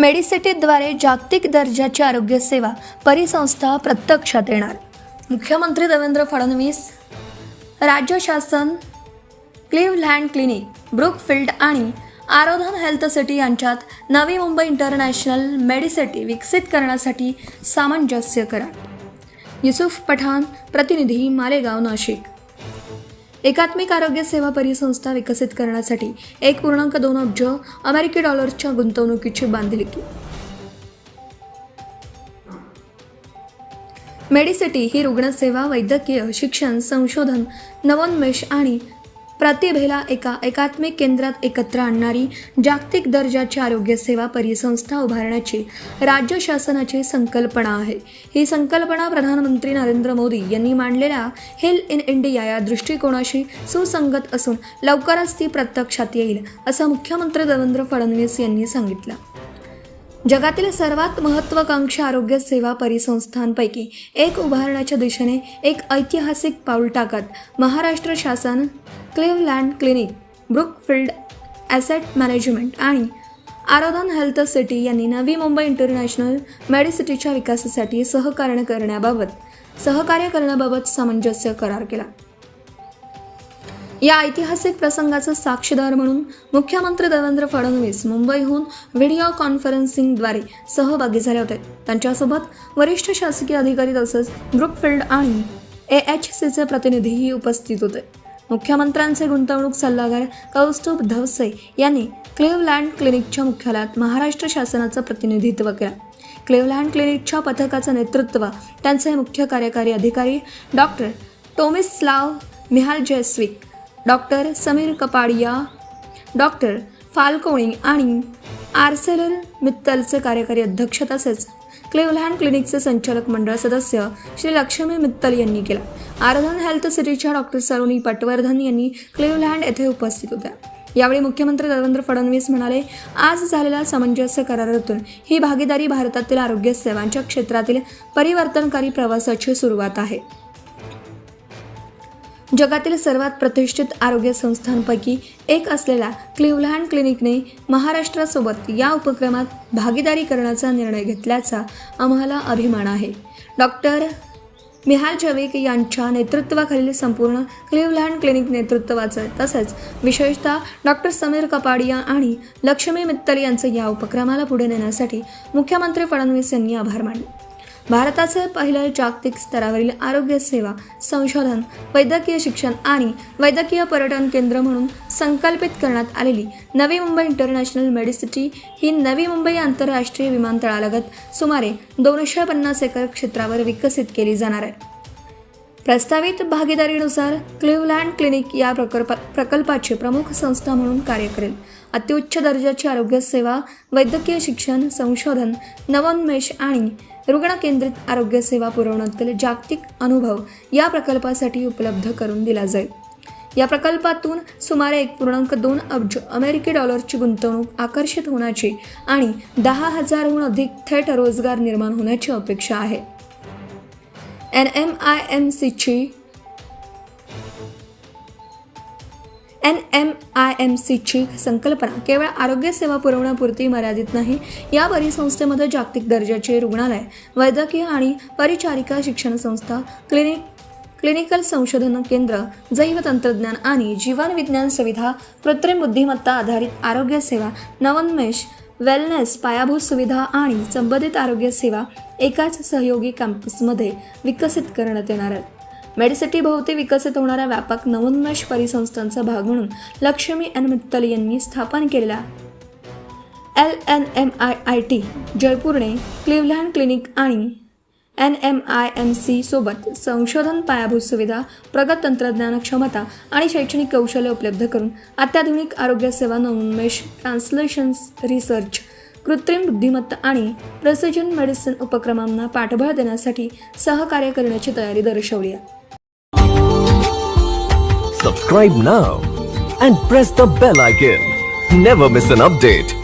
मेडिसिटीद्वारे जागतिक दर्जाची आरोग्य सेवा परिसंस्था प्रत्यक्षात येणार. मुख्यमंत्री देवेंद्र फडणवीस, राज्य शासन, क्लिव्हलँड क्लिनिक, ब्रुकफिल्ड आणि आराधन हेल्थ सिटी यांच्यात नवी मुंबई इंटरनॅशनल मेडिसिटी विकसित करण्यासाठी सामंजस्य करार. युसुफ पठाण, प्रतिनिधी, मालेगाव, नाशिक. एकात्मिक आरोग्य सेवा परिसंस्था विकसित करण्यासाठी 1.2 अब्ज अमेरिकी डॉलर्सच्या गुंतवणुकीची बांधिलकी. मेडिसिटी ही रुग्णसेवा, वैद्यकीय शिक्षण, संशोधन, नवोन्मेष आणि प्रतिभेला एका एकात्मिक केंद्रात एकत्र आणणारी जागतिक दर्जाची आरोग्य सेवा परिसंस्था उभारण्याची राज्य शासनाची संकल्पना आहे. ही संकल्पना प्रधानमंत्री नरेंद्र मोदी यांनी मांडलेल्या हेल इन इंडिया या दृष्टिकोनाशी सुसंगत असून लवकरच ती प्रत्यक्षात येईल, असं मुख्यमंत्री देवेंद्र फडणवीस यांनी सांगितलं. जगातील सर्वात महत्त्वाकांक्षी आरोग्य सेवा परिसंस्थांपैकी एक उभारण्याच्या दिशेने एक ऐतिहासिक पाऊल टाकत महाराष्ट्र शासन, क्लिव्हलँड क्लिनिक, ब्रुकफिल्ड ॲसेट मॅनेजमेंट आणि आराधन हेल्थ सिटी यांनी नवी मुंबई इंटरनॅशनल मेडिसिटीच्या विकासासाठी सहकार्य करण्याबाबत सामंजस्य करार केला. या ऐतिहासिक प्रसंगाचा साक्षीदार म्हणून मुख्यमंत्री देवेंद्र फडणवीस मुंबईहून व्हिडिओ कॉन्फरन्सिंगद्वारे सहभागी झाले होते. त्यांच्यासोबत वरिष्ठ शासकीय अधिकारी तसेच ब्रुकफिल्ड आणि AHCचे प्रतिनिधीही उपस्थित होते. मुख्यमंत्र्यांचे गुंतवणूक सल्लागार कौस्तुभ धवसे यांनी क्लिव्हलँड क्लिनिकच्या मुख्यालयात महाराष्ट्र शासनाचं प्रतिनिधित्व केलं. क्लिव्हलँड क्लिनिकच्या पथकाचं नेतृत्व त्यांचे मुख्य कार्यकारी अधिकारी doctor Tomislav Mihaljevic, doctor Sameer Kapadia, doctor Falconi आणि आर्सेलर मित्तलचे कार्यकारी अध्यक्ष तसेच क्लिव्हलँड क्लिनिकचे संचालक मंडळ सदस्य श्री लक्ष्मी मित्तल यांनी केला. आराधन हेल्थ सिटीच्या डॉक्टर सलोनी पटवर्धन यांनी क्लिव्हलँड येथे उपस्थित होत्या. यावेळी मुख्यमंत्री देवेंद्र फडणवीस म्हणाले, आज झालेल्या सामंजस्य करारातून ही भागीदारी भारतातील आरोग्य सेवांच्या क्षेत्रातील परिवर्तनकारी प्रवासाची सुरुवात आहे. जगातील सर्वात प्रतिष्ठित आरोग्य संस्थांपैकी एक असलेल्या क्लिव्हलँड क्लिनिकने महाराष्ट्रासोबत या उपक्रमात भागीदारी करण्याचा निर्णय घेतल्याचा आम्हाला अभिमान आहे. डॉक्टर मिहालजेस्विक यांच्या नेतृत्वाखालील संपूर्ण क्लिव्हलँड क्लिनिक नेतृत्वाचं तसेच विशेषतः डॉक्टर समीर कपाडिया आणि लक्ष्मी मित्तल यांचं या उपक्रमाला पुढे नेण्यासाठी मुख्यमंत्री फडणवीस यांनी आभार मानले. भारताचे पहिले जागतिक स्तरावरील आरोग्य सेवा, संशोधन, वैद्यकीय शिक्षण आणि वैद्यकीय पर्यटन केंद्र म्हणून संकल्पित करण्यात आलेली नवी मुंबई इंटरनॅशनल मेडिसिटी ही नवी मुंबई आंतरराष्ट्रीय विमानतळालगत सुमारे 250 एकर क्षेत्रावर विकसित केली जाणार आहे. प्रस्तावित भागीदारीनुसार क्लिव्हलँड क्लिनिक या प्रकल्पाची प्रमुख संस्था म्हणून कार्य करेल. अत्युच्च दर्जाची आरोग्य सेवा, वैद्यकीय शिक्षण, संशोधन, नवोन्मेष आणि रुग्ण केंद्रित आरोग्य सेवा पुरवण्यातील जागतिक अनुभव या प्रकल्पासाठी उपलब्ध करून दिला जाईल. या प्रकल्पातून सुमारे 1.2 अब्ज अमेरिकी डॉलरची गुंतवणूक आकर्षित होण्याची आणि 10,000हून अधिक थेट रोजगार निर्माण होण्याची अपेक्षा आहे. NMIMCची संकल्पना केवळ आरोग्य सेवा पुरवण्यापुरती मर्यादित नाही. या परिसंस्थेमध्ये जागतिक दर्जाचे रुग्णालय, वैद्यकीय आणि परिचारिका शिक्षण संस्था, क्लिनिकल संशोधन केंद्र, जैवतंत्रज्ञान आणि जीवविज्ञान सुविधा, कृत्रिम बुद्धिमत्ता आधारित आरोग्य सेवा, नवोन्मेष, वेलनेस, पायाभूत सुविधा आणि संबंधित आरोग्य सेवा एकाच सहयोगी कॅम्पसमध्ये विकसित करण्यात येणार आहेत. मेडिसिटी भोवती विकसित होणाऱ्या व्यापक नवोन्मेष परिसंस्थांचा भाग म्हणून लक्ष्मी एन मित्तल यांनी स्थापन केलेल्या LNMIIT जयपूरने क्लिव्हलँड क्लिनिक आणि NMIMC सोबत संशोधन, पायाभूत सुविधा, प्रगत तंत्रज्ञान क्षमता आणि शैक्षणिक कौशल्य उपलब्ध करून अत्याधुनिक आरोग्य सेवा, नवोन्मेष, ट्रान्सलेशन्स रिसर्च, कृत्रिम बुद्धिमत्ता आणि प्रिसिजन मेडिसिन उपक्रमांना पाठबळ देण्यासाठी सहकार्य करण्याची तयारी दर्शवली आहे. Subscribe now and press the bell icon. Never miss an update.